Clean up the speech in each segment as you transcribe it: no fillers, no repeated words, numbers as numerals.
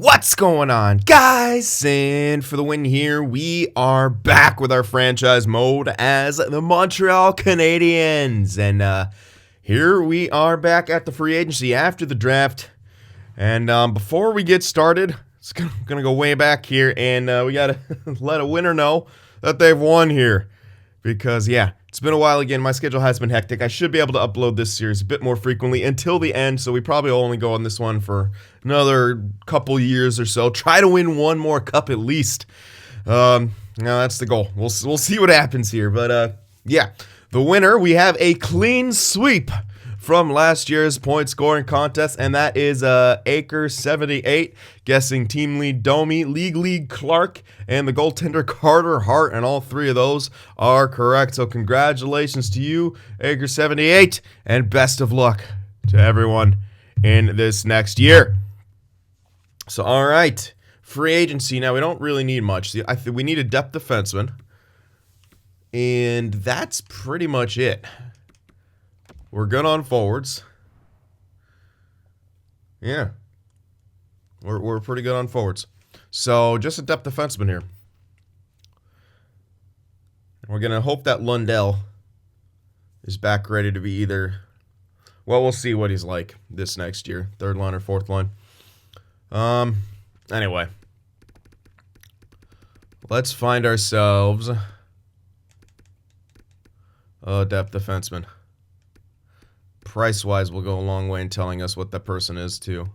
What's going on, guys? And for the win here, we are back with our franchise mode as the Montreal Canadiens. And here we are back at the free agency after the draft. And before we get started, it's gonna go way back here, and we gotta let a winner know that they've won here. Because, yeah, it's been a while again. My schedule has been hectic. I should be able to upload this series a bit more frequently until the end, so we probably will only go on this one for another couple years or so. Try to win one more cup at least. Now that's the goal. We'll see what happens here. But, yeah, the winner, we have a clean sweep from last year's point scoring contest, and that is Acre78, guessing team lead Domi, league lead Clark, and the goaltender Carter Hart, and all three of those are correct. So congratulations to you, Acre78, and best of luck to everyone in this next year. So, all right, free agency. Now, we don't really need much. We need a depth defenseman, and that's pretty much it. We're good on forwards. Yeah. We're pretty good on forwards. So, just a depth defenseman here. We're going to hope that Lundell is back ready to be either... Well, we'll see what he's like this next year. Third line or fourth line. Anyway. Let's find ourselves a depth defenseman. Price-wise will go a long way in telling us what that person is, too.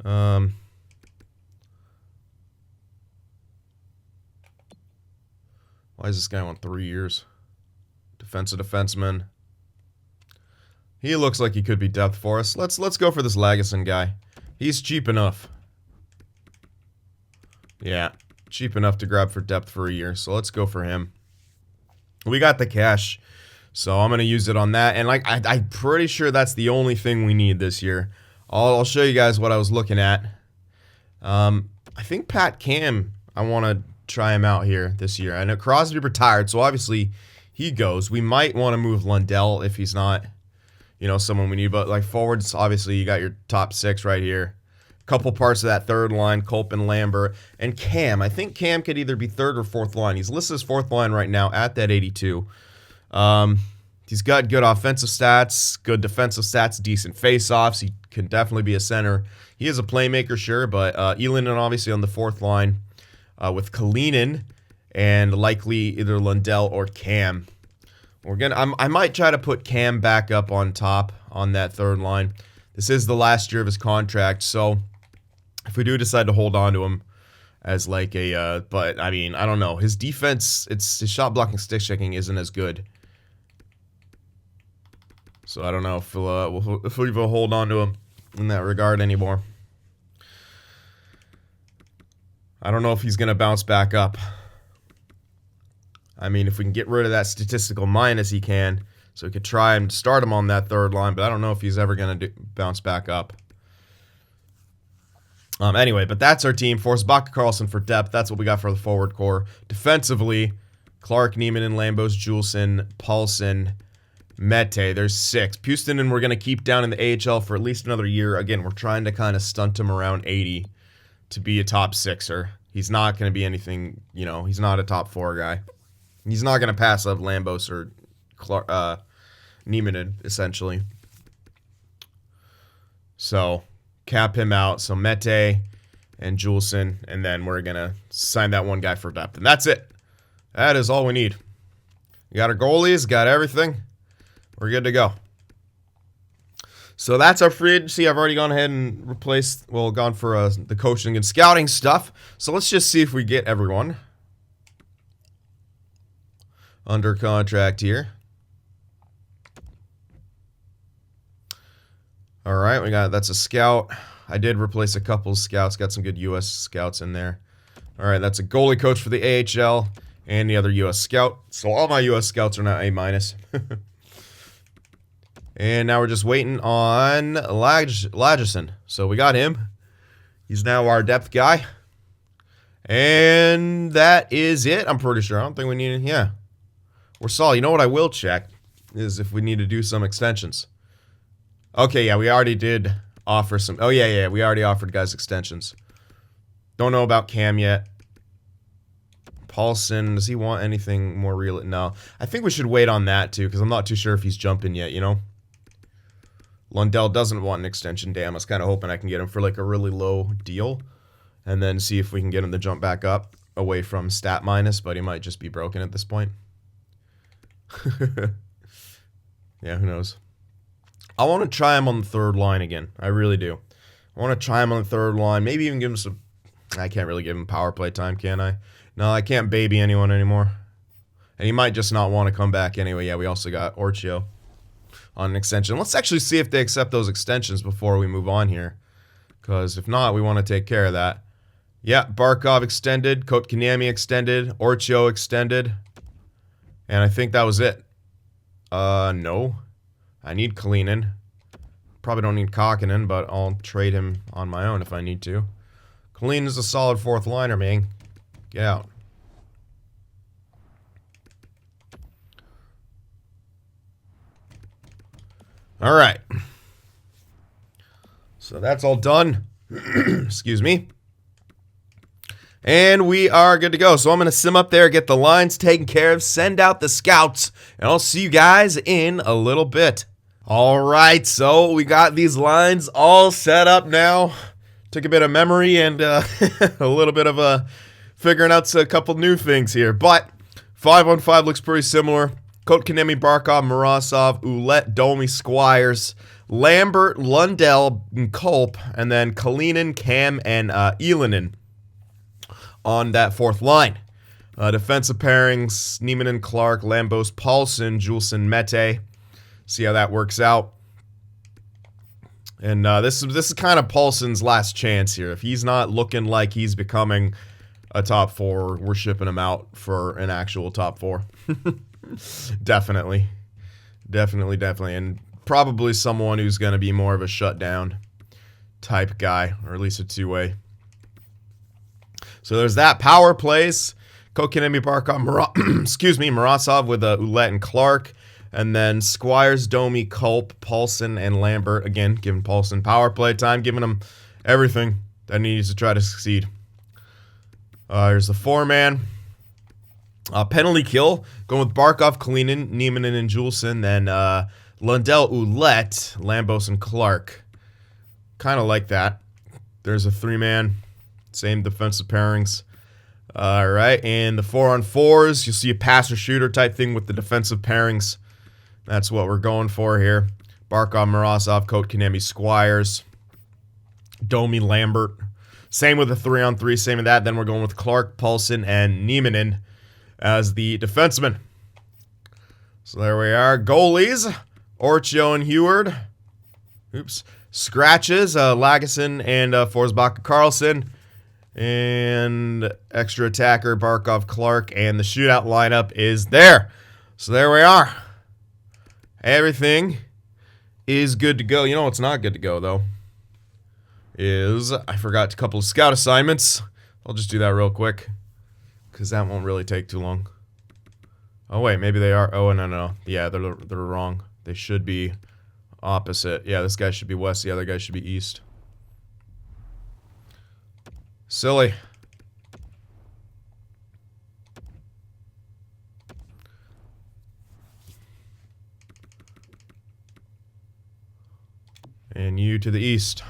Why is this guy on 3 years? Defenseman. He looks like he could be depth for us. Let's go for this Lagesson guy. He's cheap enough. Yeah, cheap enough to grab for depth for a year. So let's go for him. We got the cash. So I'm going to use it on that. And like I'm pretty sure that's the only thing we need this year. I'll show you guys what I was looking at. I think Pat Cam, I want to try him out here this year. I know Crosby retired, so obviously he goes. We might want to move Lundell if he's not, someone we need. But like forwards, obviously you got your top six right here. Couple parts of that third line, Culp and Lambert. And Cam, I think Cam could either be third or fourth line. He's listed as fourth line right now at that 82. He's got good offensive stats, good defensive stats, decent face-offs. He can definitely be a center. He is a playmaker, sure, but Elinen obviously on the fourth line with Kalinin and likely either Lundell or Cam. I might try to put Cam back up on top on that third line. This is the last year of his contract, so if we do decide to hold on to him as like a, but I mean, I don't know. His defense, his shot blocking, stick checking isn't as good. So I don't know if we'll even hold on to him in that regard anymore. I don't know if he's going to bounce back up. I mean, if we can get rid of that statistical minus, he can. So we could try and start him on that third line, but I don't know if he's ever going to bounce back up. Anyway, but that's our team. Forsbacka Karlsson for depth. That's what we got for the forward core. Defensively, Clark, Neiman, and Lambos, Juleson, Paulson, Mete. There's 6. Pustonen we're going to keep down in the AHL for at least another year. Again, we're trying to kind of stunt him around 80 to be a top 6er. He's not going to be anything, he's not a top 4 guy. He's not going to pass up Lambos or Clark, Neiman, essentially. So, cap him out. So, Mete and Juleson, and then we're going to sign that one guy for depth. And that's it. That is all we need. We got our goalies, got everything. We're good to go. So that's our free agency. I've already gone ahead and gone for the coaching and scouting stuff. So let's just see if we get everyone under contract here. All right, that's a scout. I did replace a couple of scouts. Got some good U.S. scouts in there. All right, that's a goalie coach for the AHL and the other U.S. scout. So all my U.S. scouts are now A-. And now we're just waiting on Lagesson. So we got him. He's now our depth guy. And that is it, I'm pretty sure. I don't think we need it. Yeah. We're solid. You know what I will check is if we need to do some extensions. Okay, yeah, we already did offer some. Oh, yeah. We already offered guys extensions. Don't know about Cam yet. Paulson, does he want anything more real? No. I think we should wait on that, too, because I'm not too sure if he's jumping yet, you know? Lundell doesn't want an extension. Damn, I was kind of hoping I can get him for, like, a really low deal. And then see if we can get him to jump back up away from stat minus, but he might just be broken at this point. Yeah, who knows? I want to try him on the third line again. I really do. I want to try him on the third line. Maybe even give him some... I can't really give him power play time, can I? No, I can't baby anyone anymore. And he might just not want to come back anyway. Yeah, we also got Orchio on an extension. Let's actually see if they accept those extensions before we move on here. Because if not, we want to take care of that. Yeah, Barkov extended. Kotkaniemi extended. Orchio extended. And I think that was it. No. I need Kalinin. Probably don't need Kakinen, but I'll trade him on my own if I need to. Kalinin is a solid fourth liner, man. Get out. All right. So that's all done. Excuse me. And we are good to go. So I'm going to sim up there, get the lines taken care of, send out the scouts, and I'll see you guys in a little bit. All right, so we got these lines all set up now. Took a bit of memory and a little bit of figuring out a couple new things here. But 5-on-5 looks pretty similar. Kotkaniemi, Barkov, Morozov, Ouellette, Domi, Squires, Lambert, Lundell, and Culp, and then Kalinin, Cam, and Elinin on that fourth line. Defensive pairings, Niemann, Clark, Lambos, Paulson, Juleson, Mete. See how that works out. And this is kind of Paulson's last chance here. If he's not looking like he's becoming a top four, we're shipping him out for an actual top four. Definitely. And probably someone who's going to be more of a shutdown type guy, or at least a two-way. So there's that. Power plays. Kotkaniemi, Barkov, Morozov with Ouellette and Clark. And then Squires, Domi, Culp, Paulson, and Lambert. Again, giving Paulson power play time, giving him everything that he needs to try to succeed. Here's the four-man. Penalty kill. Going with Barkov, Kalinin, Niemann, and Juleson. Then Lundell, Ouellette, Lambos, and Clark. Kind of like that. There's a three-man. Same defensive pairings. All right, and the 4-on-4s, you'll see a passer-shooter type thing with the defensive pairings. That's what we're going for here. Barkov, Morozov, Kotkaniemi, Squires, Domi, Lambert. Same with the 3-on-3, same with that. Then we're going with Clark, Paulson, and Niemann as the defensemen. So there we are. Goalies, Orchio and Heward. Oops. Scratches, Lagesson and Forsbacka-Karlsson. And extra attacker, Barkov, Clark. And the shootout lineup is there. So there we are. Everything is good to go. You know what's not good to go, though, is I forgot a couple of scout assignments. I'll just do that real quick, because that won't really take too long. Oh, wait, maybe they are. Oh, no. Yeah, they're wrong. They should be opposite. Yeah, this guy should be west. The other guy should be east. Silly. And you to the east.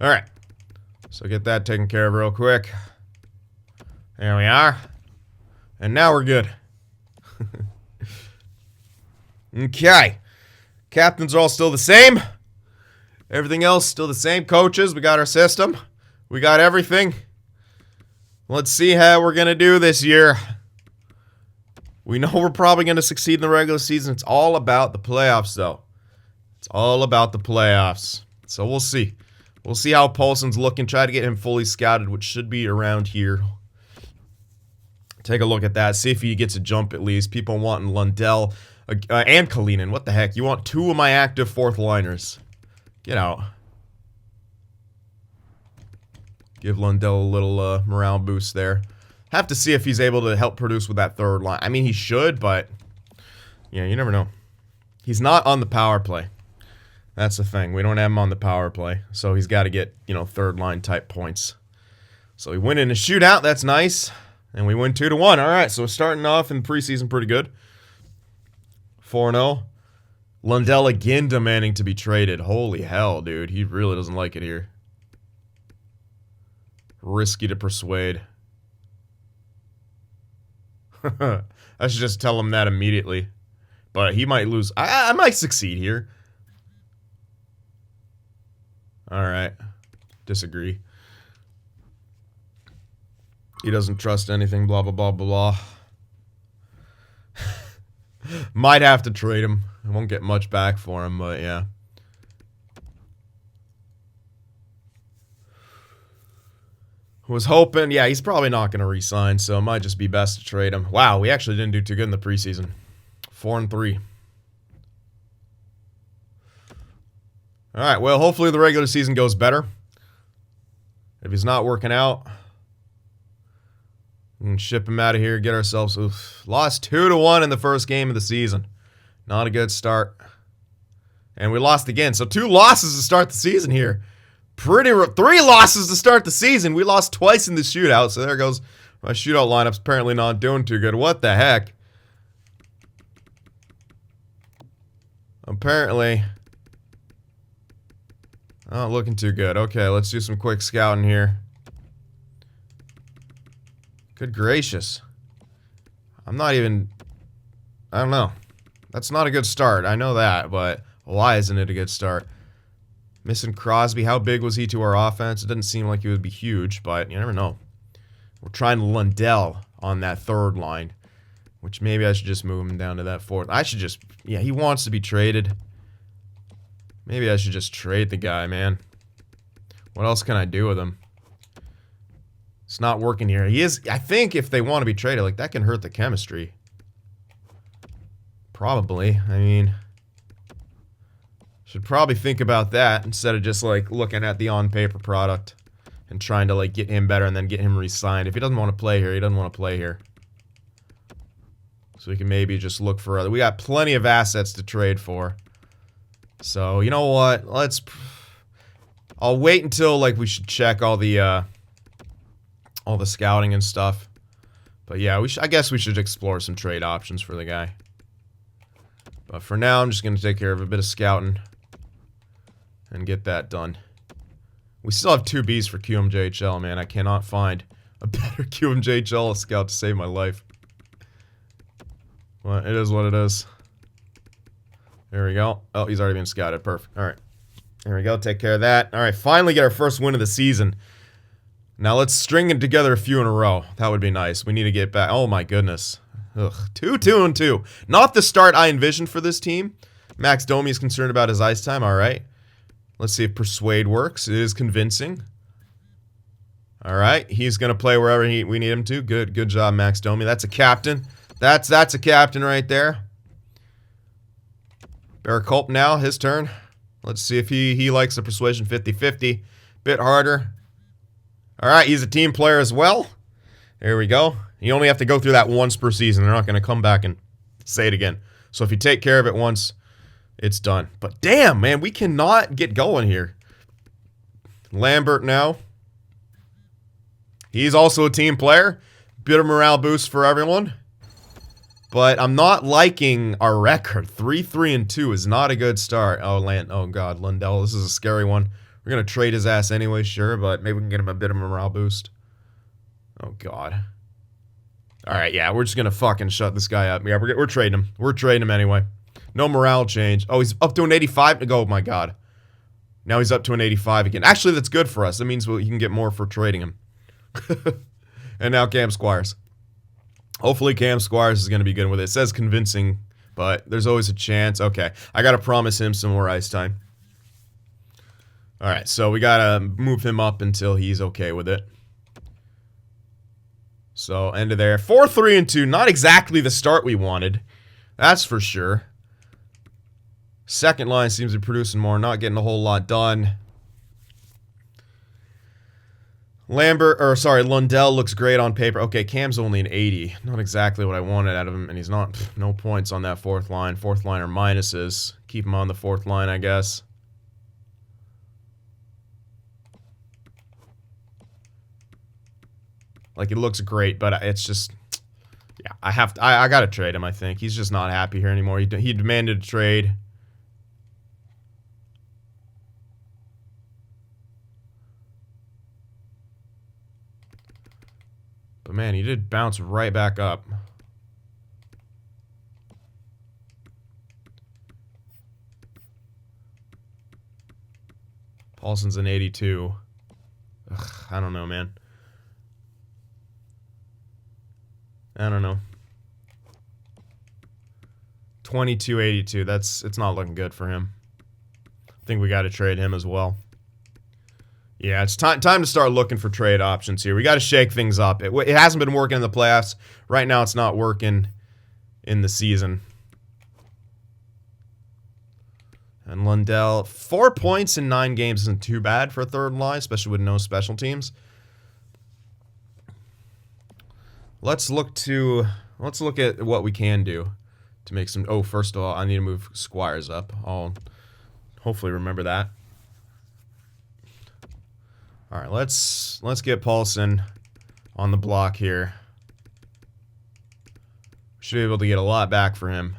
All right. So get that taken care of real quick. There we are. And now we're good. Okay. Captains are all still the same. Everything else still the same. Coaches, we got our system. We got everything. Let's see how we're going to do this year. We know we're probably going to succeed in the regular season. It's all about the playoffs, though. It's all about the playoffs. So we'll see. We'll see how Paulson's looking. Try to get him fully scouted, which should be around here. Take a look at that. See if he gets a jump at least. People wanting Lundell and Kalinin. What the heck? You want two of my active fourth liners. Get out. Give Lundell a little morale boost there. Have to see if he's able to help produce with that third line. I mean, he should, but yeah, you never know. He's not on the power play. That's the thing. We don't have him on the power play, so he's got to get, you know, third line type points. So we win in a shootout. That's nice. And we win 2-1. All right, so we're starting off in preseason pretty good. 4-0. Lundell again demanding to be traded. Holy hell, dude. He really doesn't like it here. Risky to persuade. I should just tell him that immediately. But he might lose. I might succeed here. Alright. Disagree. He doesn't trust anything, blah, blah, blah, blah, blah. Might have to trade him. I won't get much back for him, but yeah. Was hoping, yeah, he's probably not going to re-sign, so it might just be best to trade him. Wow, we actually didn't do too good in the preseason. 4-3. All right, well, hopefully the regular season goes better. If he's not working out, we can ship him out of here, get ourselves... Oof, lost 2-1 in the first game of the season. Not a good start. And we lost again. So 2 losses to start the season here. 3 losses to start the season. We lost twice in the shootout. So there goes my shootout lineup's apparently not doing too good. What the heck? Apparently... not looking too good. Okay, let's do some quick scouting here. Good gracious. I'm not even... I don't know. That's not a good start. I know that, but why isn't it a good start? Missing Crosby. How big was he to our offense? It doesn't seem like he would be huge, but you never know. We're trying Lundell on that third line, which maybe I should just move him down to that fourth. I should just... yeah, he wants to be traded. Maybe I should just trade the guy, man. What else can I do with him? It's not working here. He is... I think if they want to be traded, like, that can hurt the chemistry. Probably. I mean... should probably think about that instead of just, like, looking at the on-paper product and trying to, like, get him better and then get him re-signed. If he doesn't want to play here, he doesn't want to play here. So we can maybe just look for other... we got plenty of assets to trade for. So, you know what? Let's... I'll wait until, like, we should check all the scouting and stuff. But yeah, I guess we should explore some trade options for the guy. But for now, I'm just going to take care of a bit of scouting and get that done. We still have 2 Bs for QMJHL, man. I cannot find a better QMJHL scout to save my life. Well, it is what it is. There we go. Oh, he's already been scouted. Perfect. All right. There we go. Take care of that. All right. Finally get our first win of the season. Now let's string it together a few in a row. That would be nice. We need to get back. Oh, my goodness. Ugh. 2-2-2. Not the start I envisioned for this team. Max Domi is concerned about his ice time. All right. Let's see if Persuade works. It is convincing. All right. He's going to play wherever we need him to. Good job, Max Domi. That's a captain. That's a captain right there. Barakulp now, his turn. Let's see if he likes the persuasion 50-50. Bit harder. All right, he's a team player as well. There we go. You only have to go through that once per season. They're not going to come back and say it again. So if you take care of it once, it's done. But damn, man, we cannot get going here. Lambert now. He's also a team player. Bit of morale boost for everyone. But I'm not liking our record. 3-3-2 is not a good start. Oh God, Lundell. This is a scary one. We're going to trade his ass anyway, sure, but maybe we can get him a bit of a morale boost. Oh, God. All right, yeah, we're just going to fucking shut this guy up. Yeah, we're trading him. We're trading him anyway. No morale change. Oh, he's up to an 85. Oh, my God. Now he's up to an 85 again. Actually, that's good for us. That means he can get more for trading him. And now Cam Squires. Hopefully Cam Squires is going to be good with it. It says convincing, but there's always a chance. Okay, I got to promise him some more ice time. All right, so we got to move him up until he's okay with it. So, end of there. 4-3-2, not exactly the start we wanted. That's for sure. Second line seems to be producing more, not getting a whole lot done. Lundell looks great on paper. Okay, Cam's only an 80. Not exactly what I wanted out of him, and he's not... no points on that fourth line. Fourth line are minuses. Keep him on the fourth line, I guess. Like, it looks great, but it's just, yeah, I gotta trade him, I think. He's just not happy here anymore. He demanded a trade. But man, he did bounce right back up. Paulson's an 82. Ugh, I don't know, man. I don't know. 22-82. It's not looking good for him. I think we got to trade him as well. Yeah, it's time to start looking for trade options here. We got to shake things up. It hasn't been working in the playoffs. Right now, it's not working in the season. And Lundell, 4 points in 9 games isn't too bad for a third line, especially with no special teams. Let's look at what we can do to make some. Oh, first of all, I need to move Squires up. I'll hopefully remember that. All right, let's get Paulson on the block here. Should be able to get a lot back for him.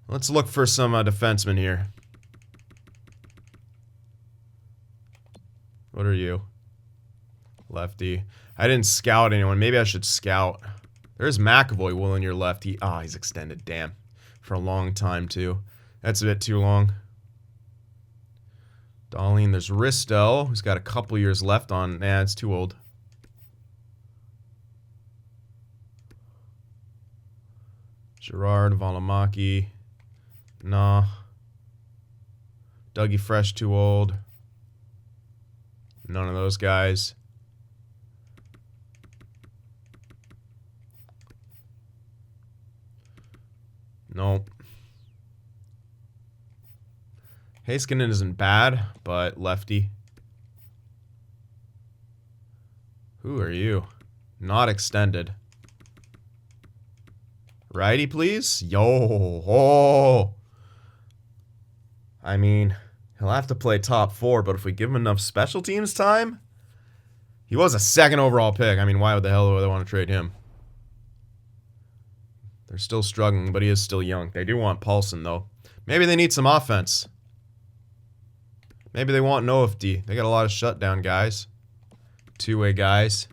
Let's look for some defensemen here. What are you? Lefty. I didn't scout anyone. Maybe I should scout. There's McAvoy willing your left. He's extended. Damn. For a long time, too. That's a bit too long. Darlene, there's Risto, who's got a couple years left on. Nah, it's too old. Gerard, Valimaki. Nah. Dougie Fresh, too old. None of those guys. Nope. Heiskanen isn't bad, but lefty. Who are you? Not extended. Righty, please? Yo. Oh. I mean, he'll have to play top 4, but if we give him enough special teams time... He was a 2nd overall pick. I mean, why the hell would they want to trade him? They're still struggling, but he is still young. They do want Paulson, though. Maybe they need some offense. Maybe they want no OFD. They got a lot of shutdown guys. Two-way guys.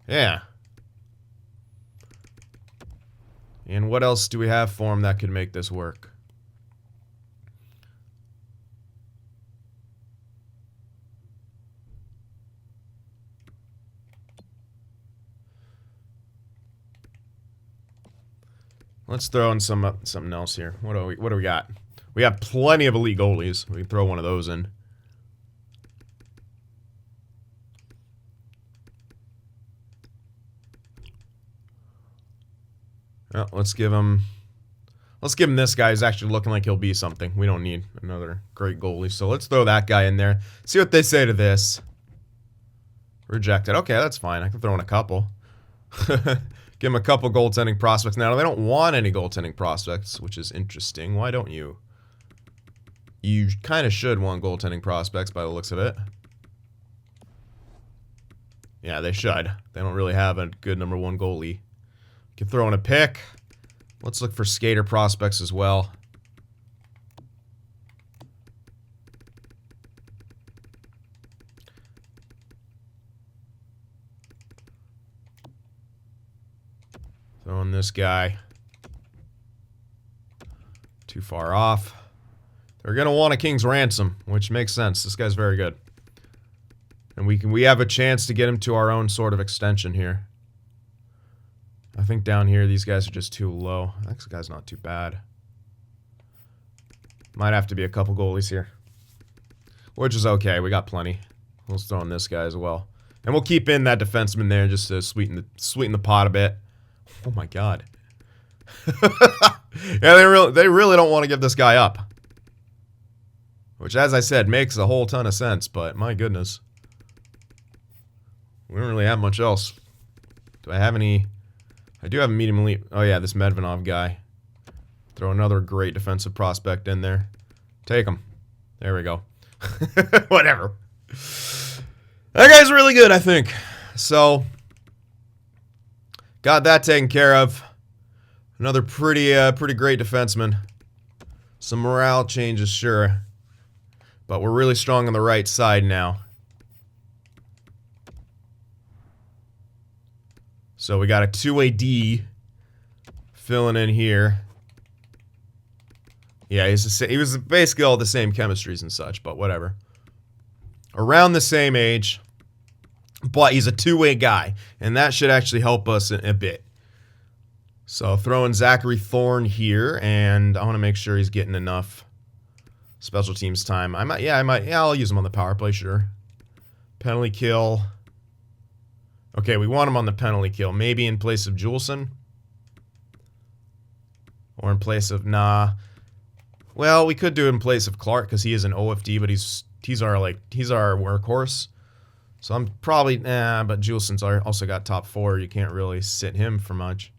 Yeah. And what else do we have for him that could make this work? Let's throw in something else here. What do we got? We have plenty of elite goalies. We can throw one of those in. Well, let's give him this guy who's actually looking like he'll be something. We don't need another great goalie, so let's throw that guy in there. See what they say to this. Rejected. Okay, that's fine. I can throw in a couple. Give him a couple goaltending prospects. Now, they don't want any goaltending prospects, which is interesting. Why don't you? You kind of should want goaltending prospects by the looks of it. Yeah, they should. They don't really have a good number 1 goalie. Can throw in a pick. Let's look for skater prospects as well. Throw in this guy. Too far off. They're going to want a king's ransom, which makes sense. This guy's very good. And we have a chance to get him to our own sort of extension here. I think down here these guys are just too low. This guy's not too bad. Might have to be a couple goalies here. Which is okay. We got plenty. We'll throw in this guy as well. And we'll keep in that defenseman there just to sweeten the pot a bit. Oh my god. Yeah, they really don't want to give this guy up. Which, as I said, makes a whole ton of sense, but my goodness. We don't really have much else. Do I have any... I do have a medium elite... Oh yeah, this Medvedov guy. Throw another great defensive prospect in there. Take him. There we go. Whatever. That guy's really good, I think. So, got that taken care of. Another pretty great defenseman. Some morale changes, sure. But we're really strong on the right side now. So we got a two-way D filling in here. Yeah, he was basically all the same chemistries and such, but whatever. Around the same age, but he's a two-way guy, and that should actually help us a bit. So throwing Zachary Thorne here, and I want to make sure he's getting enough special teams time. I'll use him on the power play, sure. Penalty kill. Okay, we want him on the penalty kill. Maybe in place of Juleson. Or in place of, nah. Well, we could do it in place of Clark, because he is an OFD, but he's our workhorse. So I'm probably, but Juleson's also got top 4. You can't really sit him for much.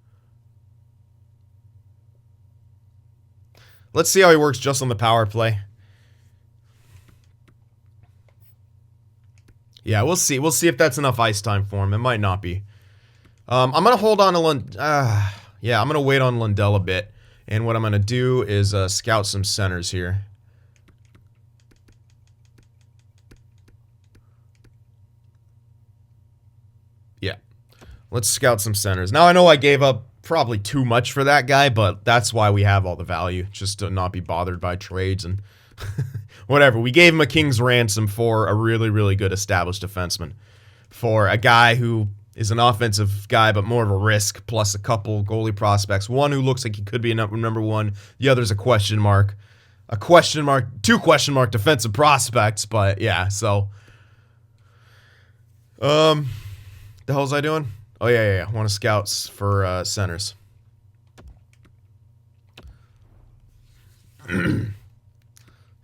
Let's see how he works just on the power play. Yeah, we'll see. We'll see if that's enough ice time for him. It might not be. I'm going to hold on to yeah, I'm going to wait on Lundell a bit. And what I'm going to do is scout some centers here. Yeah. Let's scout some centers. Now, I know I gave up probably too much for that guy, but that's why we have all the value, just to not be bothered by trades and whatever. We gave him a king's ransom for a really, really good established defenseman. For a guy who is an offensive guy, but more of a risk, plus a couple goalie prospects. One who looks like he could be a number one. The other's a question mark. Two question mark defensive prospects, but yeah, so. The hell was I doing? Oh, yeah. I want to scouts for centers. So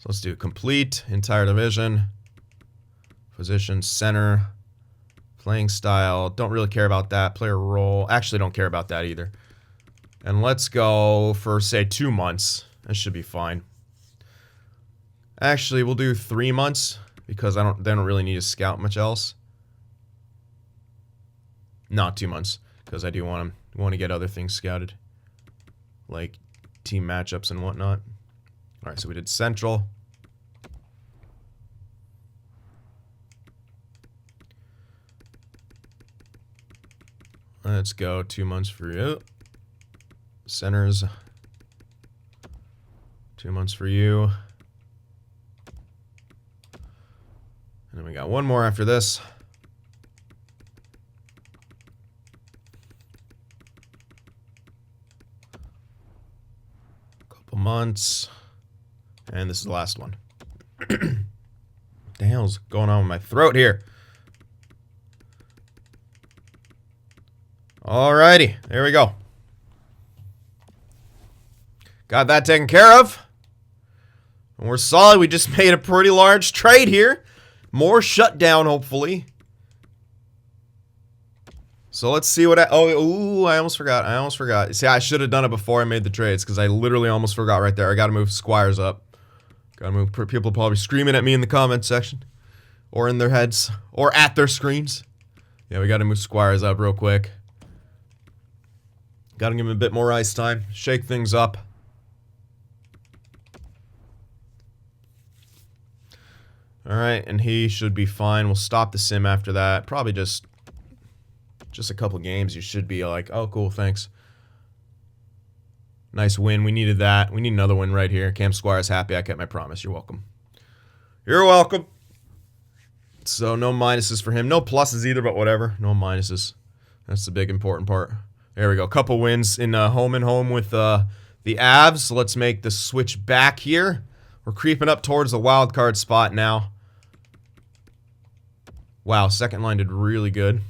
let's do complete, entire division, position, center, playing style. Don't really care about that. Player role. Actually, don't care about that either. And let's go for, say, 2 months. That should be fine. Actually, we'll do 3 months because they don't really need to scout much else. Not 2 months, because I do want to get other things scouted, like team matchups and whatnot. All right, so we did Central. Let's go 2 months for you. Centers. 2 months for you. And then we got one more after this. Months, and this is the last one. What the hell's going on with my throat here? Alrighty, there we go. Got that taken care of. And we're solid. We just made a pretty large trade here. More shutdown, hopefully. So let's see what I almost forgot. See, I should have done it before I made the trades, because I literally almost forgot right there. I got to move Squires up. Got to move. People probably screaming at me in the comment section, or in their heads, or at their screens. Yeah, we got to move Squires up real quick. Got to give him a bit more ice time. Shake things up. All right, and he should be fine. We'll stop the sim after that. Probably just a couple games, you should be like, oh, cool, thanks. Nice win. We needed that. We need another win right here. Cam Squire's happy. I kept my promise. You're welcome. You're welcome. So no minuses for him. No pluses either, but whatever. No minuses. That's the big important part. There we go. Couple wins in home and home with the Avs. So let's make the switch back here. We're creeping up towards the wild card spot now. Wow, second line did really good.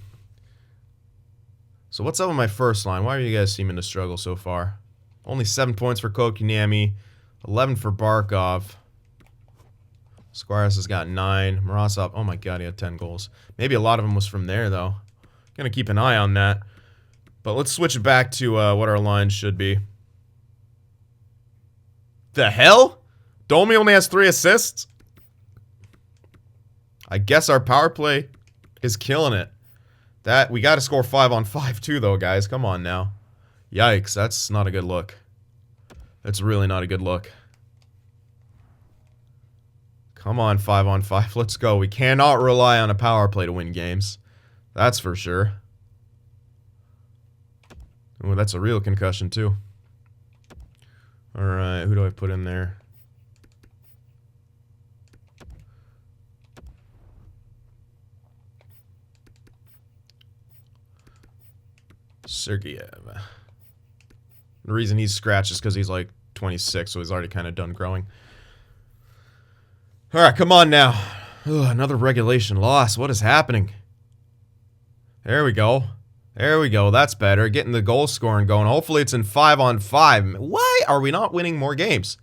So what's up with my first line? Why are you guys seeming to struggle so far? Only 7 points for Kotkaniemi, 11 for Barkov. Squires has got 9. Morozov, oh my god, he had 10 goals. Maybe a lot of them was from there, though. Gonna keep an eye on that. But let's switch it back to what our line should be. The hell? Domi only has 3 assists? I guess our power play is killing it. We got to score 5 on 5 too, though, guys. Come on now. Yikes, that's not a good look. That's really not a good look. Come on, 5 on 5. Let's go. We cannot rely on a power play to win games. That's for sure. Oh, that's a real concussion, too. Alright, who do I put in there? Sergeyev. The reason he's scratched is because he's like 26, so he's already kind of done growing. Alright, come on now. Ugh, another regulation loss. What is happening? There we go. There we go. That's better. Getting the goal scoring going. Hopefully it's in 5 on 5. Why are we not winning more games?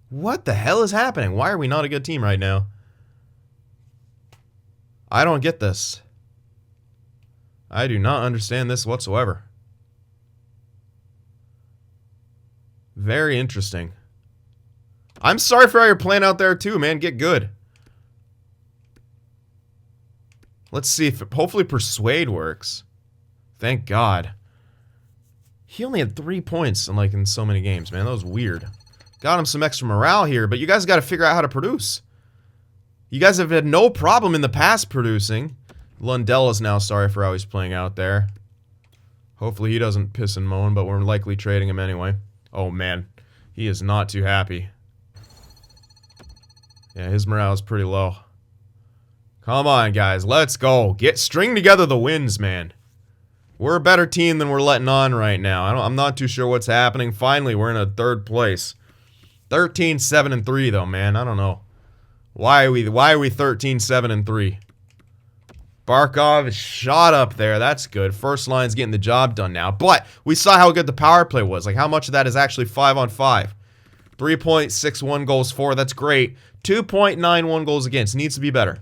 What the hell is happening? Why are we not a good team right now? I don't get this. I do not understand this whatsoever. Very interesting. I'm sorry for how you're playing out there too, man. Get good. Let's see if hopefully Persuade works. Thank God. He only had 3 points in so many games, man. That was weird. Got him some extra morale here, but you guys got to figure out how to produce. You guys have had no problem in the past producing. Lundell is now sorry for how he's playing out there. Hopefully he doesn't piss and moan, but we're likely trading him anyway. Oh man, he is not too happy. Yeah, his morale is pretty low. Come on, guys, let's go. String together the wins, man. We're a better team than we're letting on right now. I'm not too sure what's happening. Finally, we're in a 3rd place. 13-7-3 though, man. I don't know. Why are we 13-7-3? Barkov is shot up there. That's good. First line's getting the job done now. But we saw how good the power play was. Like, how much of that is actually 5 on 5? 3.61 goals for. That's great. 2.91 goals against. Needs to be better.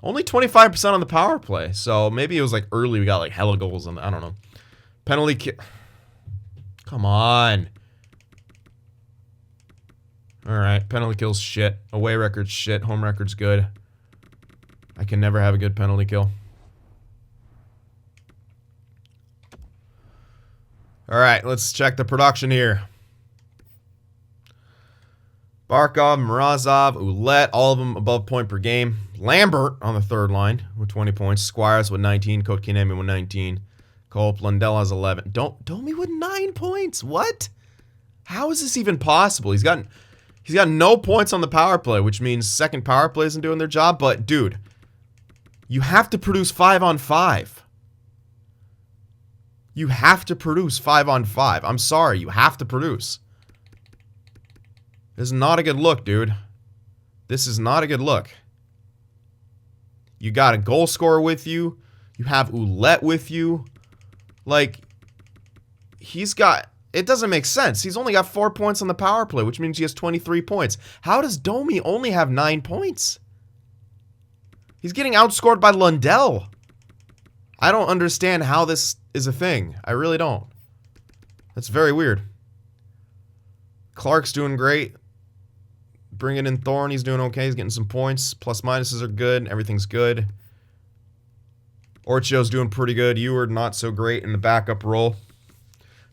Only 25% on the power play. So maybe it was like early. We got like hella goals on the, I don't know. Penalty kill. Come on. Alright. Penalty kills shit. Away record's shit. Home record's good. I can never have a good penalty kill. Alright, let's check the production here. Barkov, Mrazov, Ouellette, all of them above point per game. Lambert on the 3rd line with 20 points. Squires with 19. Kotkaniemi with 19. Culp, Lundell has 11. Domi with 9 points. What? How is this even possible? He's got no points on the power play, which means second power play isn't doing their job. But, dude, you have to produce 5 on 5. You have to produce 5 on 5. I'm sorry, you have to produce. This is not a good look, dude. This is not a good look. You got a goal scorer with you. You have Ouellette with you. Like, it doesn't make sense. He's only got 4 points on the power play, which means he has 23 points. How does Domi only have 9 points? He's getting outscored by Lundell. I don't understand how this is a thing. I really don't. That's very weird. Clark's doing great. Bringing in Thorne, he's doing okay. He's getting some points. Plus minuses are good. Everything's good. Orchio's doing pretty good. Eward not so great in the backup role.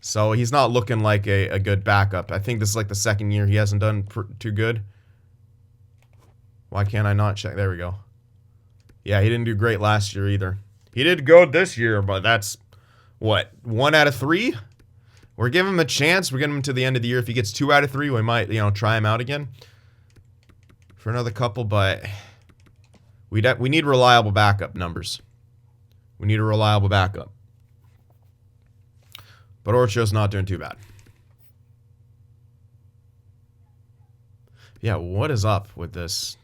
So he's not looking like a good backup. I think this is like the 2nd year he hasn't done too good. Why can't I not check? There we go. Yeah, he didn't do great last year either. He did good this year, but that's, what, 1 out of 3? We're giving him a chance. We're getting him to the end of the year. If he gets 2 out of 3, we might, try him out again for another couple, but we need reliable backup numbers. We need a reliable backup. But Orchio's not doing too bad. Yeah, what is up with this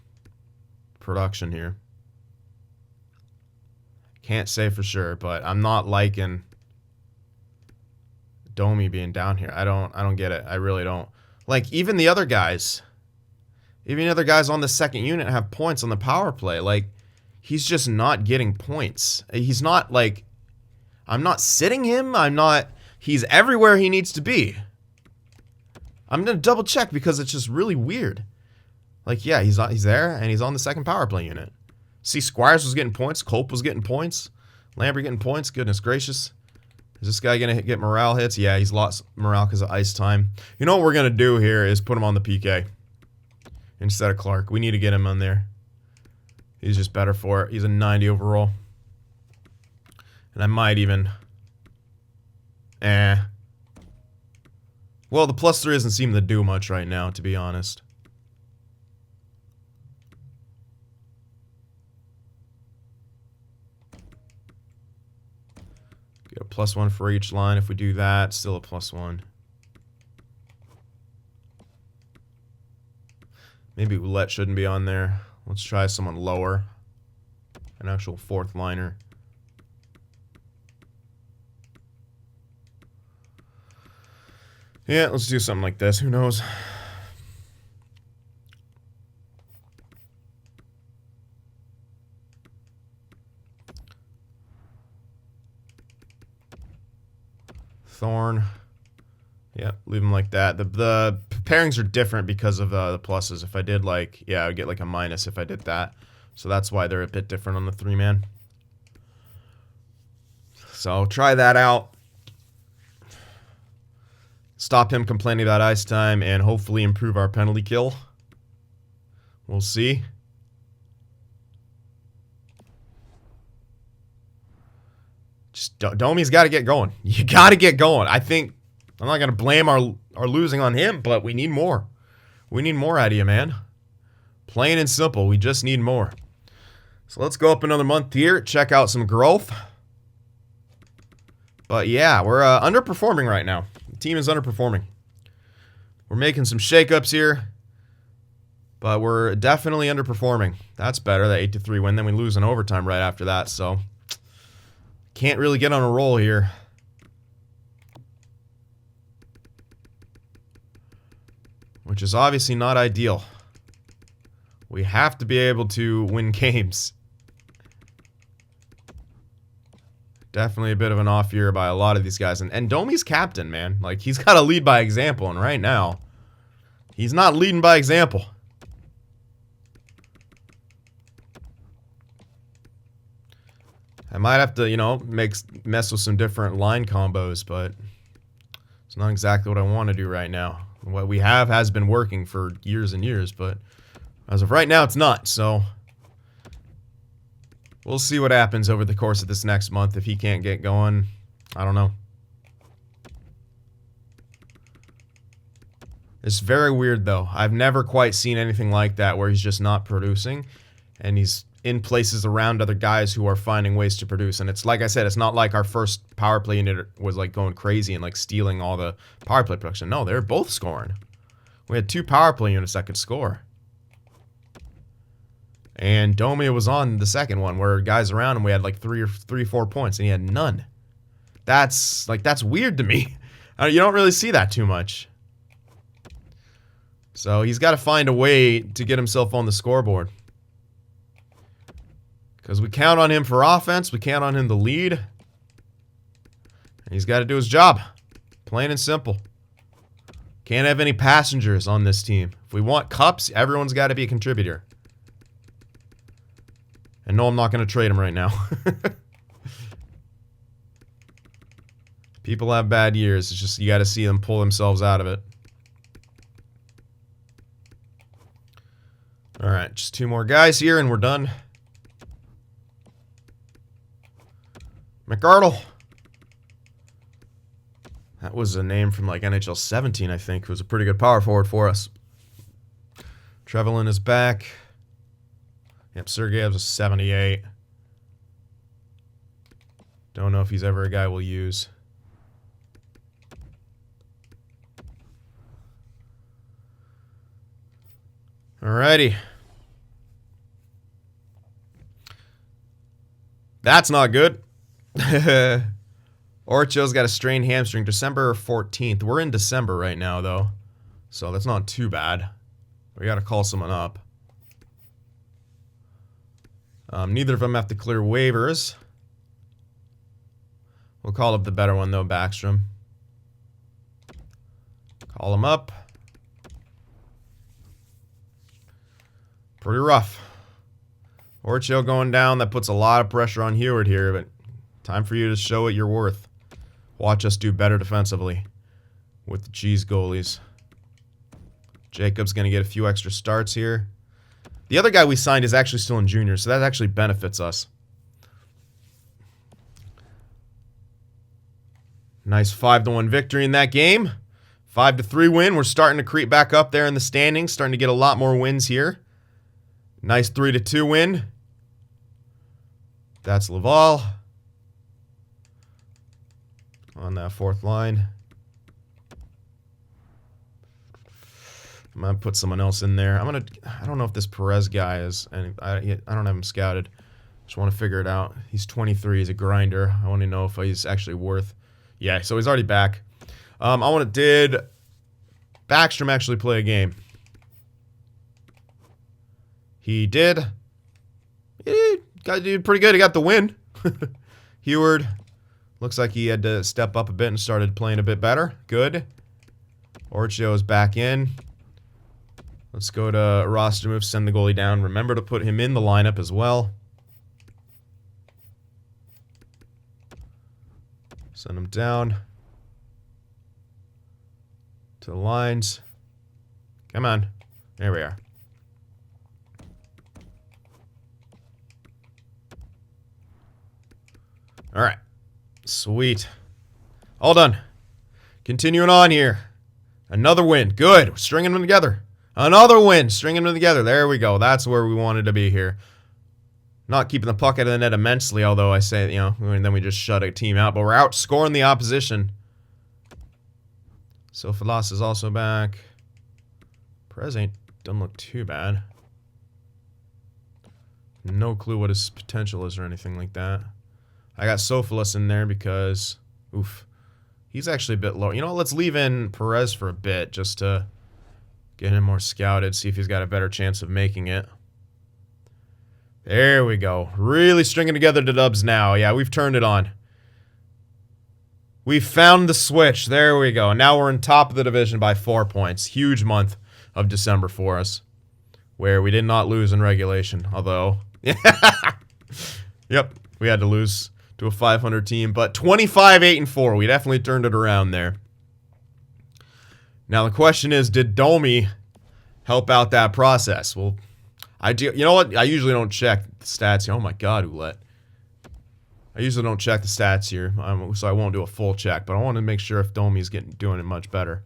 production here? Can't say for sure, but I'm not liking Domi being down here. I don't get it. I really don't. Like, even the other guys on the 2nd unit have points on the power play. Like, he's just not getting points. He's not, like, I'm not sitting him. He's everywhere he needs to be. I'm going to double check because it's just really weird. Like, yeah, he's there and he's on the 2nd power play unit. See, Squires was getting points. Culp was getting points. Lambert getting points. Goodness gracious. Is this guy going to get morale hits? Yeah, he's lost morale because of ice time. You know what we're going to do here is put him on the PK instead of Clark. We need to get him on there. He's just better for it. He's a 90 overall. And I might even... Well, the +3 doesn't seem to do much right now, to be honest. Get a +1 for each line. If we do that, still a +1. Maybe Ouellette shouldn't be on there. Let's try someone lower. An actual 4th liner. Yeah, let's do something like this. Who knows? Thorn. Yeah, leave them like that. The pairings are different because of the pluses. If I did like, yeah, I would get like a minus if I did that. So that's why they're a bit different on the 3-man. So try that out. Stop him complaining about ice time and hopefully improve our penalty kill. We'll see. Just Domi's got to get going. You got to get going. I think I'm not going to blame our losing on him, but we need more. We need more out of you, man. Plain and simple. We just need more. So let's go up another month here. Check out some growth. But yeah, we're underperforming right now. The team is underperforming. We're making some shakeups here. But we're definitely underperforming. That's better, that 8-3 win. Then we lose in overtime right after that, so... Can't really get on a roll here. Which is obviously not ideal. We have to be able to win games. Definitely a bit of an off year by a lot of these guys. And Domi's captain, man. Like, he's got to lead by example. And right now, he's not leading by example. I might have to, you know, mess with some different line combos, but it's not exactly what I want to do right now. What we have has been working for years and years, but as of right now, it's not. So we'll see what happens over the course of this next month. If he can't get going, I don't know. It's very weird, though. I've never quite seen anything like that where he's just not producing, and he's in places around other guys who are finding ways to produce. And it's like I said, it's not like our first power play unit was like going crazy and like stealing all the power play production. No, they're both scoring. We had 2 power play units that could score. And Domi was on the second one where guys around him, we had like 3 or 4 points and he had none. That's weird to me. You don't really see that too much. So he's got to find a way to get himself on the scoreboard. Because we count on him for offense. We count on him to lead. And he's got to do his job. Plain and simple. Can't have any passengers on this team. If we want cups, everyone's got to be a contributor. And no, I'm not going to trade him right now. People have bad years. It's just you got to see them pull themselves out of it. Alright, just 2 more guys here and we're done. McArdle. That was a name from like NHL 17, I think. It was a pretty good power forward for us. Trevelyan is back. Yep, Sergeyev's a 78. Don't know if he's ever a guy we'll use. Alrighty. That's not good. Orcho's got a strained hamstring December 14th. We're in December right now, though. So that's not too bad. We got to call someone up. Neither of them have to clear waivers. We'll call up the better one, though, Backstrom. Call him up. Pretty rough. Orcho going down. That puts a lot of pressure on Heward here, but time for you to show what you're worth. Watch us do better defensively with the cheese goalies. Jacob's going to get a few extra starts here. The other guy we signed is actually still in junior, so that actually benefits us. Nice 5-1 victory in that game. 5-3 win. We're starting to creep back up there in the standings. Starting to get a lot more wins here. Nice 3-2 win. That's Laval. On that fourth line. I'm going to put someone else in there. I don't know if this Perez guy is, and I don't have him scouted. Just want to figure it out. He's 23. He's a grinder. I want to know if he's actually worth. Yeah, so he's already back. Did Backstrom actually play a game? He did. He did pretty good. He got the win. Heward looks like he had to step up a bit and started playing a bit better. Good. Orcho is back in. Let's go to roster move, send the goalie down. Remember to put him in the lineup as well. Send him down to the lines. Come on. There we are. All right. Sweet. All done. Continuing on here. Another win. Good. We're stringing them together. Another win. Stringing them together. There we go. That's where we wanted to be here. Not keeping the puck out of the net immensely, although I say, you know, and then we just shut a team out. But we're outscoring the opposition. Sofalas is also back. Perez doesn't look too bad. No clue what his potential is or anything like that. I got Sofalas in there because, oof, he's actually a bit low. You know what, let's leave in Perez for a bit just to get him more scouted, see if he's got a better chance of making it. There we go. Really stringing together the dubs now. Yeah, we've turned it on. We found the switch. There we go. Now we're in top of the division by 4 points. Huge month of December for us, where we did not lose in regulation. Although, yep, we had to lose to a 500 team. But 25-8-4. We definitely turned it around there. Now the question is, did Domi help out that process? Well, I do. You know what? I usually don't check the stats here. Oh my God, Oulette. I usually don't check the stats here, so I won't do a full check. But I want to make sure if Domi's doing it much better.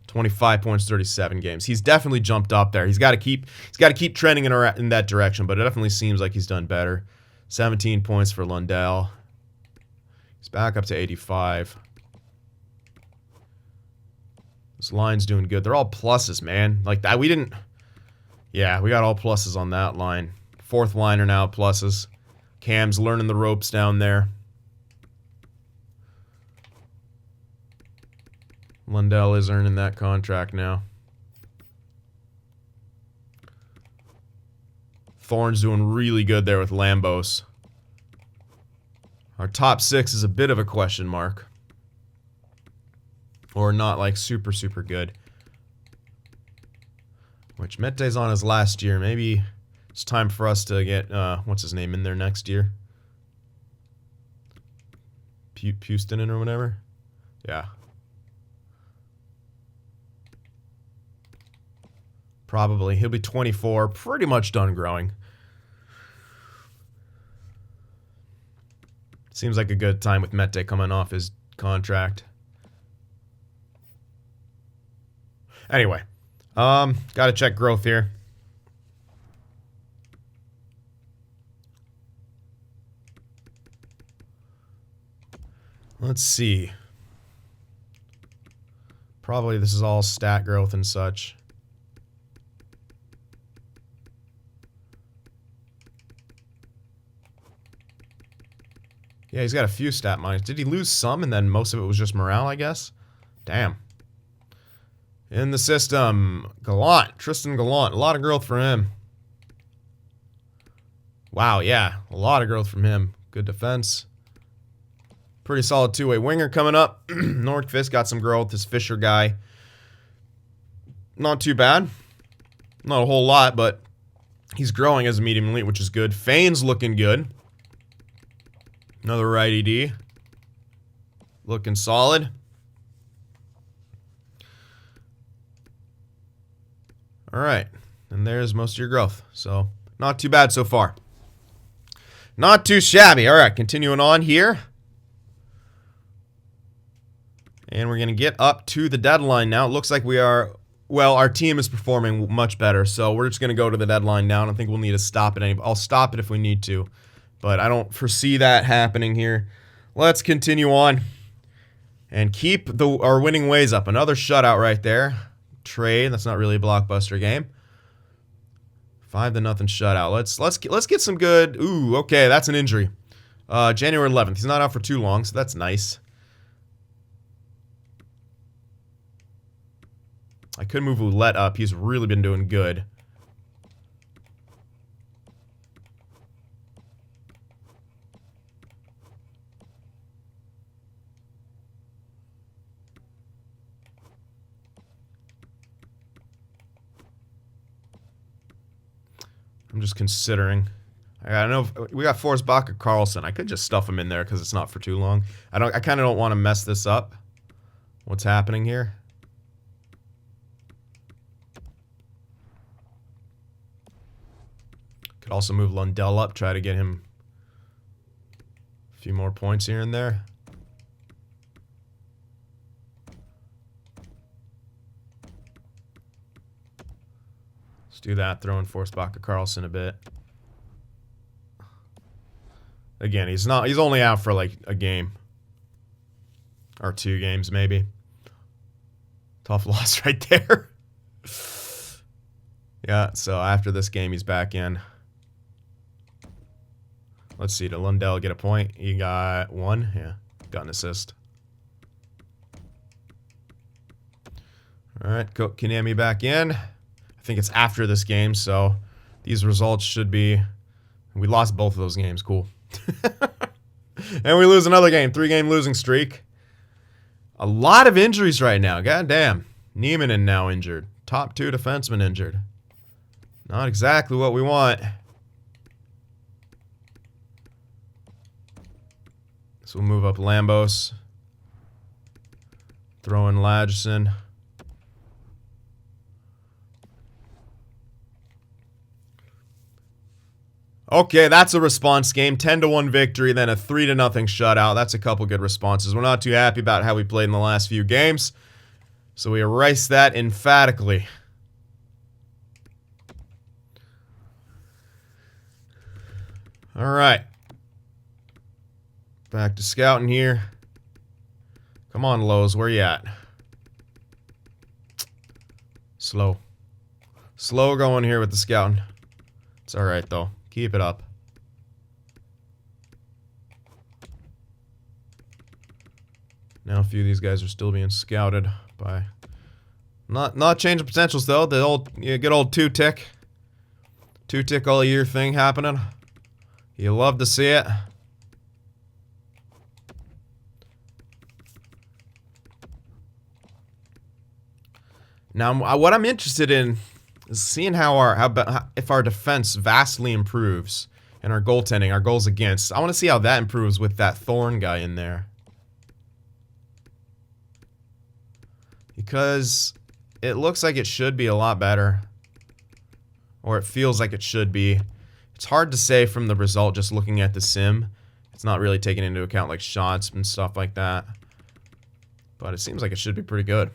25 points, 37 games. He's definitely jumped up there. He's got to keep trending in that direction. But it definitely seems like he's done better. 17 points for Lundell. He's back up to 85. This line's doing good. They're all pluses, man. Like that, we didn't. Yeah, we got all pluses on that line. Fourth liner now, pluses. Cam's learning the ropes down there. Lundell is earning that contract now. Thorne's doing really good there with Lambos. Our top six is a bit of a question mark. Or not like super, super good. Which Mette's on his last year. Maybe it's time for us to get, what's his name, in there next year? Pustonen or whatever? Yeah. Probably. He'll be 24. Pretty much done growing. Seems like a good time with Mette coming off his contract. Anyway. Got to check growth here. Let's see. Probably this is all stat growth and such. Yeah, he's got a few stat mines. Did he lose some and then most of it was just morale, I guess? Damn. In the system, Gallant, Tristan Gallant, a lot of growth for him. Wow, yeah, a lot of growth from him. Good defense. Pretty solid two-way winger coming up. Nordqvist got some growth, this Fisher guy. Not too bad. Not a whole lot, but He's growing as a medium elite, which is good. Fane's looking good. Another righty D. Looking solid. Alright. And there's most of your growth. So, not too bad so far. Not too shabby. Alright, continuing on here. And we're going to get up to the deadline now. It looks like we are... Well, our team is performing much better, so we're just going to go to the deadline now. I don't think we'll need to stop it. I'll stop it if we need to, but I don't foresee that happening here. Let's continue on and keep our winning ways up. Another shutout right there. Trade. That's not really a blockbuster game. 5-0 shutout. Let's get some good. Ooh, okay, that's an injury. January 11th. He's not out for too long, so that's nice. I could move Ouellette up. He's really been doing good. I'm just considering. I know we got Forsbach Carlson. I could just stuff him in there because it's not for too long. I kind of don't want to mess this up. What's happening here? Could also move Lundell up, try to get him a few more points here and there. Let's do that, throw in Forsbach Carlson a bit. Again, he's only out for like a game. Or 2 games, maybe. Tough loss right there. Yeah, so after this game, he's back in. Let's see, did Lundell get a point? He got 1. Yeah, got an assist. Alright, Konami back in. I think it's after this game, so these results should be... We lost both of those games, cool. And we lose another game, 3-game losing streak. A lot of injuries right now, god damn. Niemanen now injured. Top 2 defensemen injured. Not exactly what we want. So we'll move up Lambos. Throw in Ladgerson. Okay, that's a response game. 10-1 victory, then a 3-0 shutout. That's a couple good responses. We're not too happy about how we played in the last few games. So we erase that emphatically. Alright. Back to scouting here. Come on, Lowe's, where you at? Slow. Slow going here with the scouting. It's alright, though. Keep it up. Now a few of these guys are still being scouted by... Not changing potentials, though. The old, good old 2-tick. 2-tick all year thing happening. You love to see it. Now, what I'm interested in is seeing how if our defense vastly improves and our goaltending, our goals against. I want to see how that improves with that Thorn guy in there. Because it looks like it should be a lot better. Or it feels like it should be. It's hard to say from the result just looking at the sim. It's not really taking into account like shots and stuff like that. But it seems like it should be pretty good.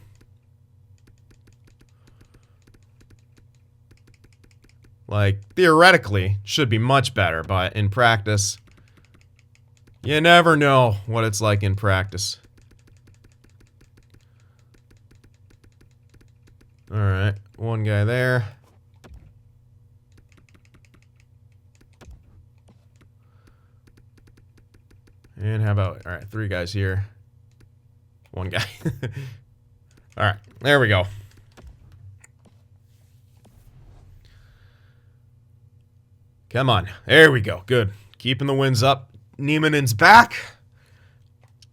Like, theoretically, should be much better, but in practice, you never know what it's like in practice. Alright, one guy there. And how about, alright, 3 guys here. 1 guy. Alright, there we go. Come on. There we go. Good. Keeping the wins up. Niemanen's back.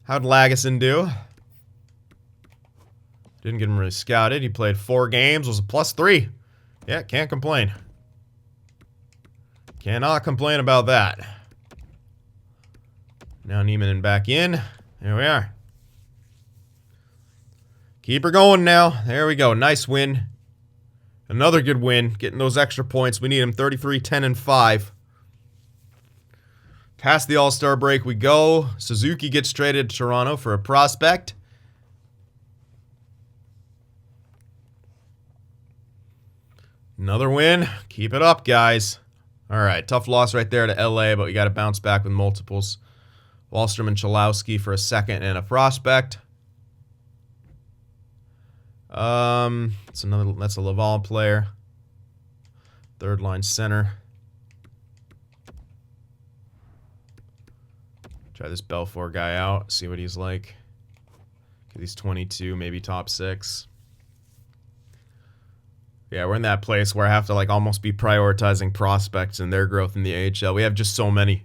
How'd Lagesson do? Didn't get him really scouted. He played 4 games. Was a +3. Yeah, can't complain. Cannot complain about that. Now Niemanen back in. There we are. Keep her going now. There we go. Nice win. Another good win. Getting those extra points. We need them. 33, 10, and 5. Past the All-Star break we go. Suzuki gets traded to Toronto for a prospect. Another win. Keep it up, guys. Alright, tough loss right there to LA, but we got to bounce back with multiples. Wallstrom and Chalowski for a second and a prospect. That's a Laval player. Third line center. Try this Belfour guy out, see what he's like. He's 22, maybe top 6. Yeah, we're in that place where I have to like almost be prioritizing prospects and their growth in the AHL. We have just so many.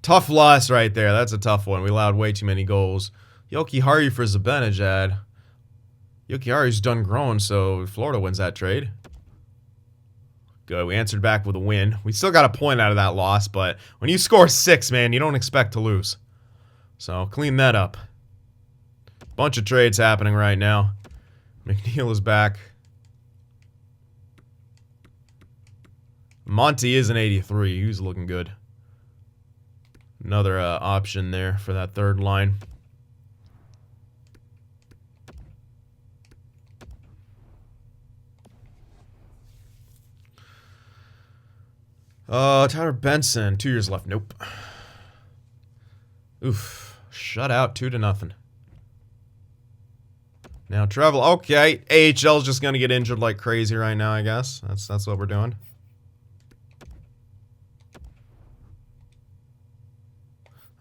Tough loss right there. That's a tough one. We allowed way too many goals. Jokiharju for Zibanejad. Jokiharju's done growing, so Florida wins that trade. Good. We answered back with a win. We still got a point out of that loss, but when you score 6, man, you don't expect to lose. So clean that up. Bunch of trades happening right now. McNeil is back. Monty is an 83. He's looking good. Another option there for that third line. Tyler Benson, 2 years left. Nope. Oof. Shut out 2-0. Now travel. Okay. AHL's just gonna get injured like crazy right now, I guess. That's what we're doing.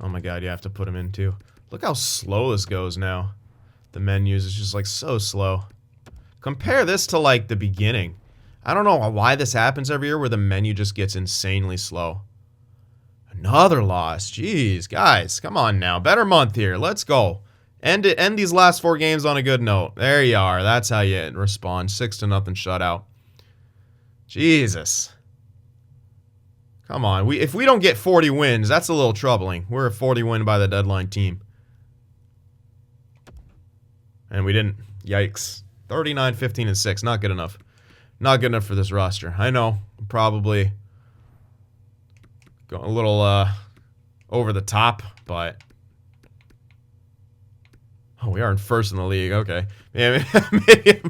Oh my god, you have to put him in too. Look how slow this goes now. The menus is just like so slow. Compare this to like the beginning. I don't know why this happens every year where the menu just gets insanely slow. Another loss. Jeez, guys, come on now. Better month here. Let's go. End these last 4 games on a good note. There you are. That's how you respond. 6-0 shutout. Jesus. Come on. If we don't get 40 wins, that's a little troubling. We're a 40 win by the deadline team. And we didn't. Yikes. 39, 15, and 6. Not good enough. Not good enough for this roster. I know. Probably going a little over the top, but oh, we are in first in the league. Okay. Yeah, maybe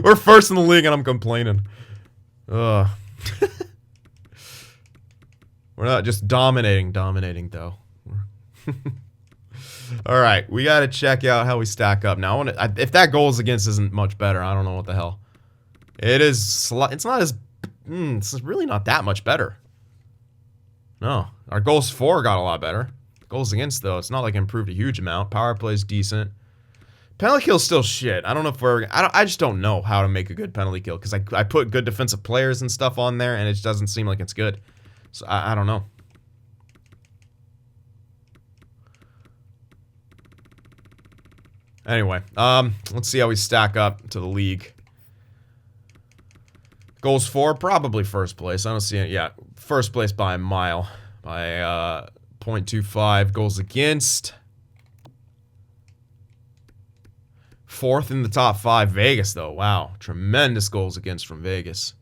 we're first in the league and I'm complaining. Ugh. We're not just dominating though. All right, we got to check out how we stack up now. If that goals against isn't much better, I don't know what the hell. It is. It's not as. It's really not that much better. No, our goals for got a lot better. Goals against though, it's not like improved a huge amount. Power play's decent. Penalty kill's still shit. I don't know if we're. I just don't know how to make a good penalty kill because I put good defensive players and stuff on there and it just doesn't seem like it's good. So I don't know. Anyway, let's see how we stack up to the league. Goals for, probably first place. I don't see it. Yeah, first place by a mile. By 0.25. Goals against. 4th in the top 5. Vegas, though. Wow. Tremendous goals against from Vegas.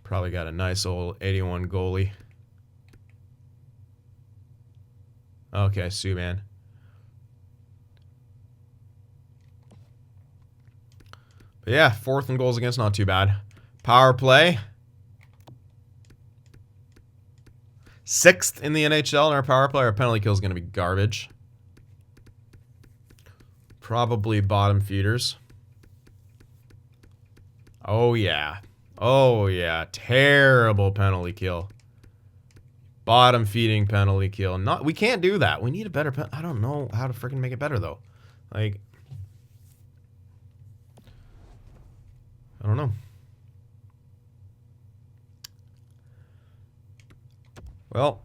Probably got a nice old 81 goalie. Okay, Subban. But yeah, 4th in goals against, not too bad. Power play. 6th in the NHL in our power play. Our penalty kill is going to be garbage. Probably bottom feeders. Oh, yeah. Oh, yeah. Terrible penalty kill. Bottom feeding penalty kill. We can't do that. We need a better I don't know how to freaking make it better, though. Like, I don't know. Well,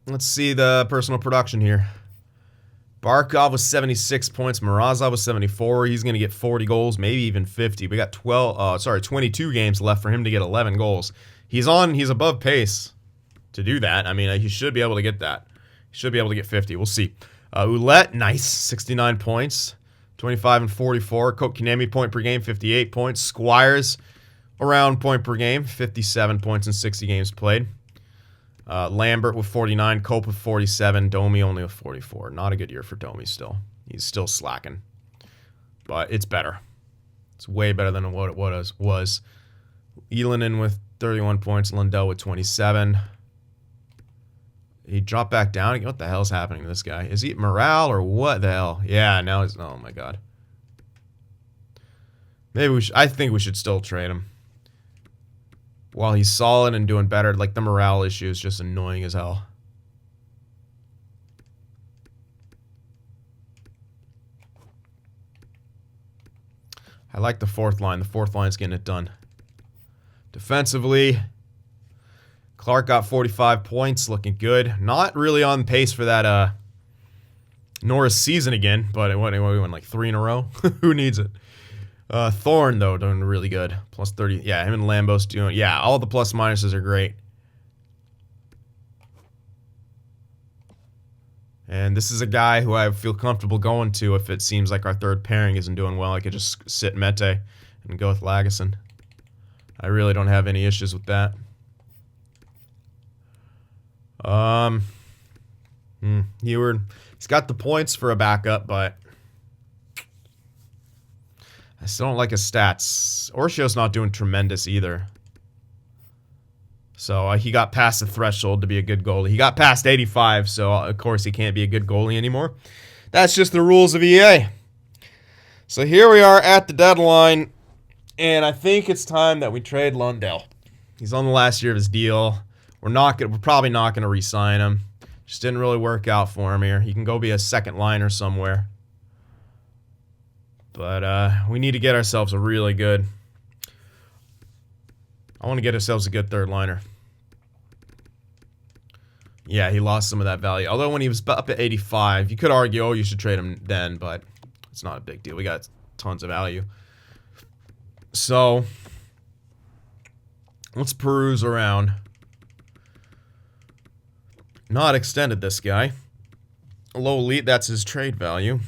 let's see the personal production here. Barkov was 76 points. Mrazov was 74. He's going to get 40 goals, maybe even 50. We got 22 games left for him to get 11 goals. He's above pace to do that. I mean, he should be able to get that. He should be able to get 50. We'll see. Ouellette, nice, 69 points. 25 and 44. Kotkaniemi, point per game, 58 points. Squires, around point per game, 57 points in 60 games played. Lambert with 49, Cope with 47, Domi only with 44. Not a good year for Domi still. He's still slacking. But it's better. It's way better than what it was. Elinen with 31 points, Lundell with 27. He dropped back down. What the hell's happening to this guy? Is he morale or what the hell? Yeah, now he's... Oh, my God. Maybe I think we should still trade him. While he's solid and doing better, like the morale issue is just annoying as hell. I like the fourth line. The fourth line's getting it done. Defensively... Clark got 45 points, looking good. Not really on pace for that Norris season again, but we went like 3 in a row. Who needs it? Thorne, though, doing really good. Plus 30. Yeah, him and Lambos doing... Yeah, all the plus minuses are great. And this is a guy who I feel comfortable going to if it seems like our third pairing isn't doing well. I could just sit Mete and go with Lagesson. I really don't have any issues with that. He's got the points for a backup, but I still don't like his stats. Orshio's not doing tremendous either. So he got past the threshold to be a good goalie. He got past 85, so of course he can't be a good goalie anymore. That's just the rules of EA. So here we are at the deadline, and I think it's time that we trade Lundell. He's on the last year of his deal. We're probably not gonna re-sign him. Just didn't really work out for him here. He can go be a second liner somewhere. But we need to get ourselves a really good... I want to get ourselves a good third liner. Yeah, he lost some of that value. Although when he was up at 85, you could argue, oh, you should trade him then, but it's not a big deal. We got tons of value. So, let's peruse around. Not extended this guy. Low elite, that's his trade value.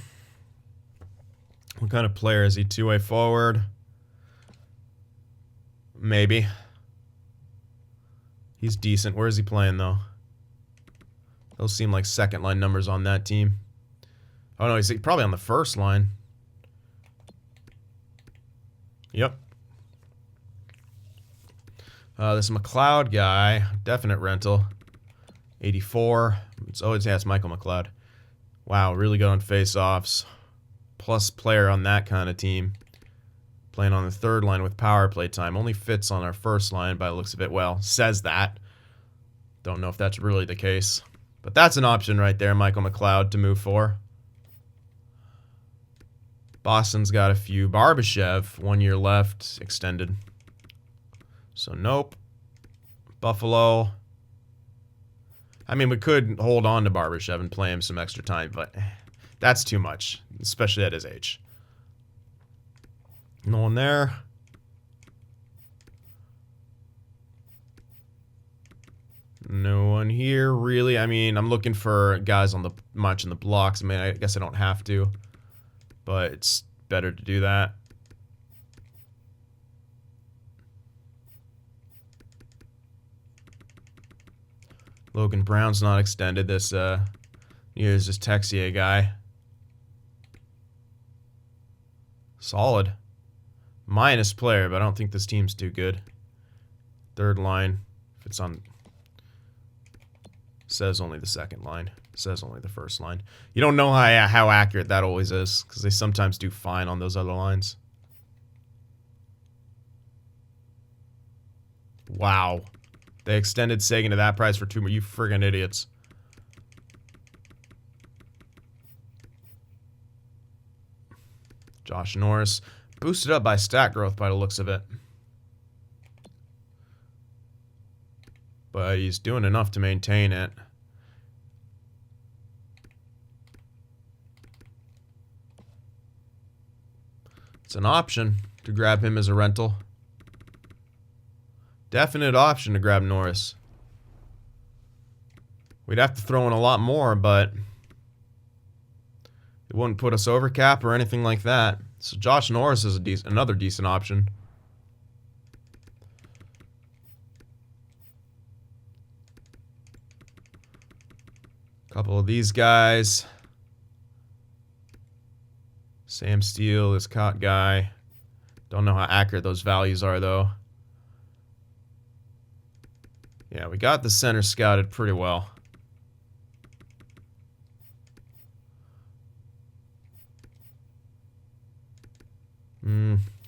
What kind of player is he? Two-way forward? Maybe. He's decent. Where is he playing, though? Those seem like second line numbers on that team. Oh, no, he's probably on the first line. Yep. This McLeod guy, definite rental. 84. It's Michael McLeod. Wow, really good on face-offs. Plus player on that kind of team. Playing on the third line with power play time. Only fits on our first line by the looks of it. Well, says that. Don't know if that's really the case. But that's an option right there, Michael McLeod, to move for. Boston's got a few. Barbashev, 1 year left, extended. So, nope. Buffalo. I mean, we could hold on to Barbashev and play him some extra time, but that's too much, especially at his age. No one there. No one here, really. I mean, I'm looking for guys on the in the blocks. I mean, I guess I don't have to, but it's better to do that. Logan Brown's not extended. This here's this Texier guy. Solid. Minus player, but I don't think this team's too good. Third line. If it's on... Says only the second line. Says only the first line. You don't know how accurate that always is, because they sometimes do fine on those other lines. Wow. They extended Sagan to that price for 2 more. You friggin' idiots. Josh Norris. Boosted up by stat growth by the looks of it. But he's doing enough to maintain it. It's an option to grab him as a rental. Definite option to grab Norris. We'd have to throw in a lot more, but it wouldn't put us over cap or anything like that. So Josh Norris is another decent option. A couple of these guys. Sam Steele, this Cott guy. Don't know how accurate those values are, though. Yeah, we got the center scouted pretty well.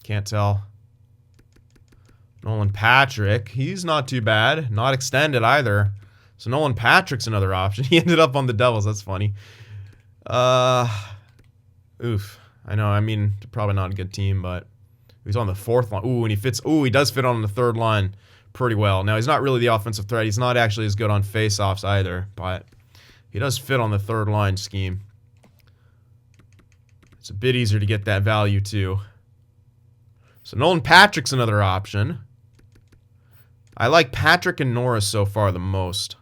Can't tell. Nolan Patrick, he's not too bad. Not extended either. So Nolan Patrick's another option. He ended up on the Devils. That's funny. Oof. I know, I mean, probably not a good team, but he's on the fourth line. Ooh, and he fits. Ooh, he does fit on the third line pretty well. Now, he's not really the offensive threat. He's not actually as good on face-offs either, but he does fit on the third line scheme. It's a bit easier to get that value, too. So Nolan Patrick's another option. I like Patrick and Norris so far the most.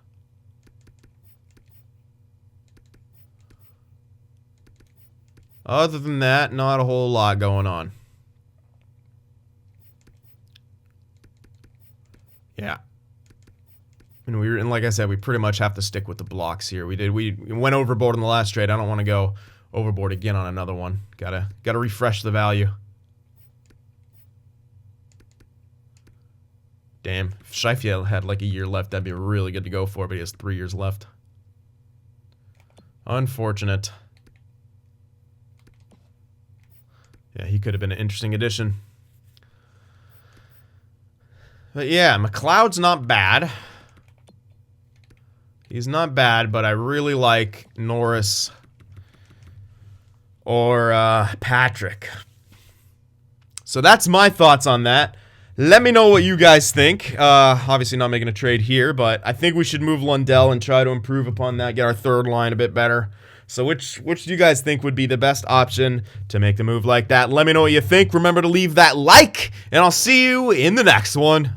Other than that, not a whole lot going on. Yeah. And like I said, we pretty much have to stick with the blocks here. We went overboard in the last trade. I don't want to go overboard again on another one. Gotta refresh the value. Damn, if Sheffield had like a year left, that'd be really good to go for, but he has 3 years left. Unfortunate. Yeah, he could have been an interesting addition. But yeah, McLeod's not bad. He's not bad, but I really like Norris or Patrick. So that's my thoughts on that. Let me know what you guys think. Obviously not making a trade here, but I think we should move Lundell and try to improve upon that, get our third line a bit better. So which do you guys think would be the best option to make the move like that? Let me know what you think. Remember to leave that like, and I'll see you in the next one.